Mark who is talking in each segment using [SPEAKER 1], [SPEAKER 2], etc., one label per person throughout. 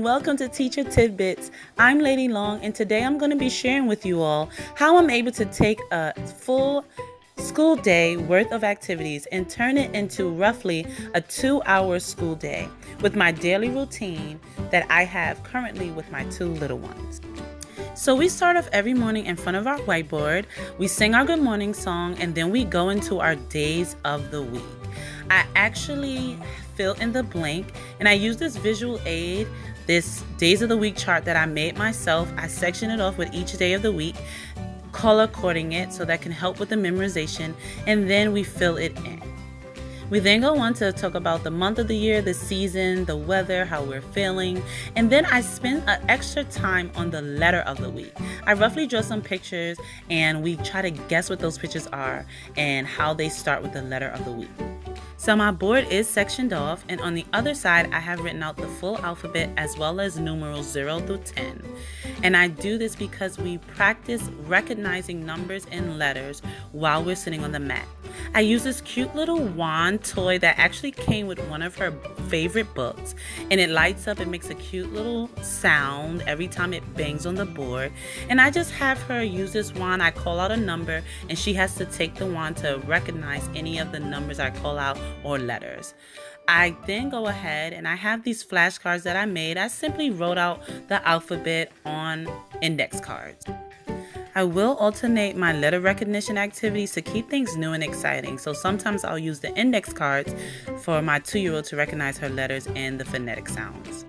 [SPEAKER 1] welcome to Teacher Tidbits. I'm Lady Long, and today I'm going to be sharing with you all how I'm able to take a full school day worth of activities and turn it into roughly a 2-hour school day with my daily routine that I have currently with my 2 little ones. So we start off every morning in front of our whiteboard, we sing our good morning song, and then we go into our days of the week. I actually fill in the blank, and I use this visual aid, this days of the week chart that I made myself. I section it off with each day of the week, color coding it so that can help with the memorization, and then we fill it in. We then go on to talk about the month of the year, the season, the weather, how we're feeling, and then I spend an extra time on the letter of the week. I roughly draw some pictures and we try to guess what those pictures are and how they start with the letter of the week. So my board is sectioned off, and on the other side I have written out the full alphabet as well as numerals 0 through 10. And I do this because we practice recognizing numbers and letters while we're sitting on the mat. I use this cute little wand toy that actually came with one of her favorite books, and it lights up and makes a cute little sound every time it bangs on the board. And I just have her use this wand. I call out a number and she has to take the wand to recognize any of the numbers I call out or letters. I then go ahead and I have these flashcards that I made. I simply wrote out the alphabet on index cards. I will alternate my letter recognition activities to keep things new and exciting. So sometimes I'll use the index cards for my 2-year-old to recognize her letters and the phonetic sounds.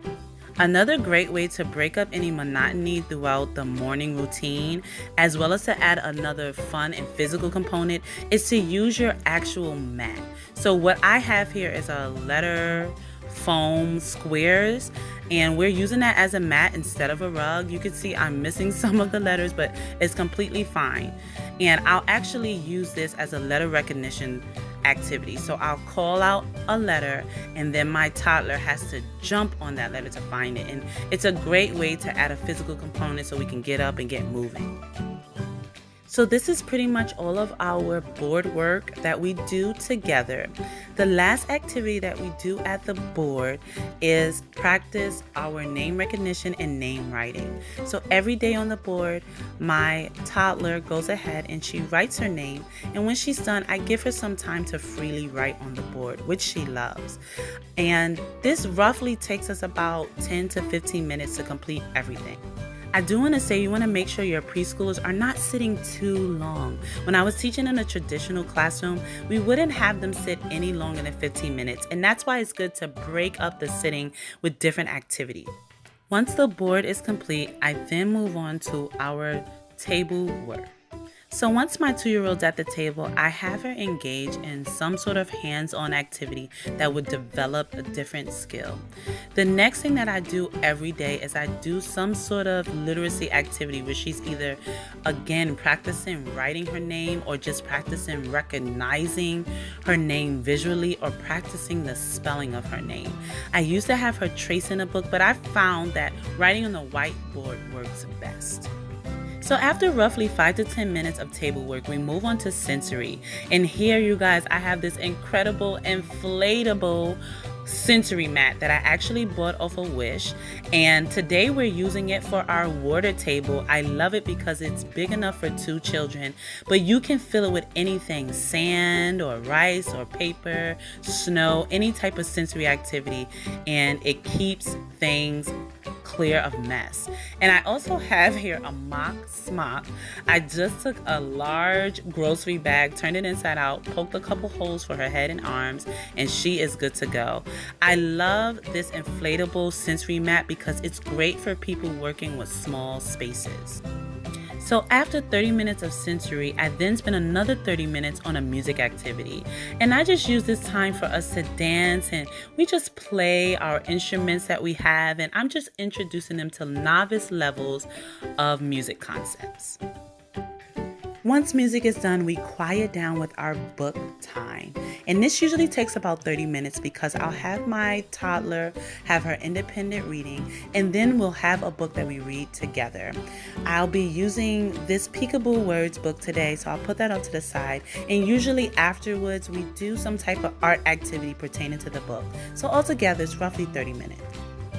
[SPEAKER 1] Another great way to break up any monotony throughout the morning routine, as well as to add another fun and physical component, is to use your actual mat. So what I have here is a letter foam squares, and we're using that as a mat instead of a rug. You can see I'm missing some of the letters, but it's completely fine. And I'll actually use this as a letter recognition activity. So I'll call out a letter and then my toddler has to jump on that letter to find it. And it's a great way to add a physical component so we can get up and get moving. So this is pretty much all of our board work that we do together. The last activity that we do at the board is practice our name recognition and name writing. So every day on the board, my toddler goes ahead and she writes her name. And when she's done, I give her some time to freely write on the board, which she loves. And this roughly takes us about 10 to 15 minutes to complete everything. I do want to say you want to make sure your preschoolers are not sitting too long. When I was teaching in a traditional classroom, we wouldn't have them sit any longer than 15 minutes, and that's why it's good to break up the sitting with different activities. Once the board is complete, I then move on to our table work. So once my 2-year-old's at the table, I have her engage in some sort of hands-on activity that would develop a different skill. The next thing that I do every day is I do some sort of literacy activity where she's either, again, practicing writing her name or just practicing recognizing her name visually or practicing the spelling of her name. I used to have her trace in a book, but I found that writing on the whiteboard works best. So after roughly 5 to 10 minutes of table work, we move on to sensory. And here, you guys, I have this incredible inflatable sensory mat that I actually bought off of Wish. And today we're using it for our water table. I love it because it's big enough for 2 children, but you can fill it with anything, sand or rice or paper, snow, any type of sensory activity, and it keeps things clear of mess. And I also have here a mock smock. I just took a large grocery bag, turned it inside out, poked a couple holes for her head and arms, and she is good to go. I love this inflatable sensory mat because it's great for people working with small spaces. So after 30 minutes of sensory, I then spend another 30 minutes on a music activity. And I just use this time for us to dance, and we just play our instruments that we have, and I'm just introducing them to novice levels of music concepts. Once music is done, we quiet down with our book time. And this usually takes about 30 minutes because I'll have my toddler have her independent reading, and then we'll have a book that we read together. I'll be using this Peekaboo Words book today, so I'll put that up to the side. And usually afterwards, we do some type of art activity pertaining to the book. So altogether, it's roughly 30 minutes.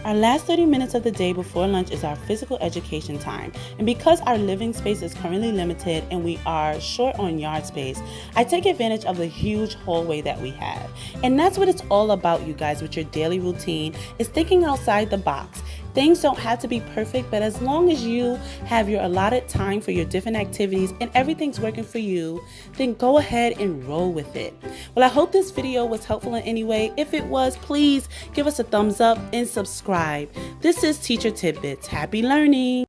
[SPEAKER 1] Our last 30 minutes of the day before lunch is our physical education time. And because our living space is currently limited and we are short on yard space, I take advantage of the huge hallway that we have. And that's what it's all about, you guys, with your daily routine, is thinking outside the box. Things don't have to be perfect, but as long as you have your allotted time for your different activities and everything's working for you, then go ahead and roll with it. Well, I hope this video was helpful in any way. If it was, please give us a thumbs up and subscribe. This is Teacher Tidbits. Happy learning!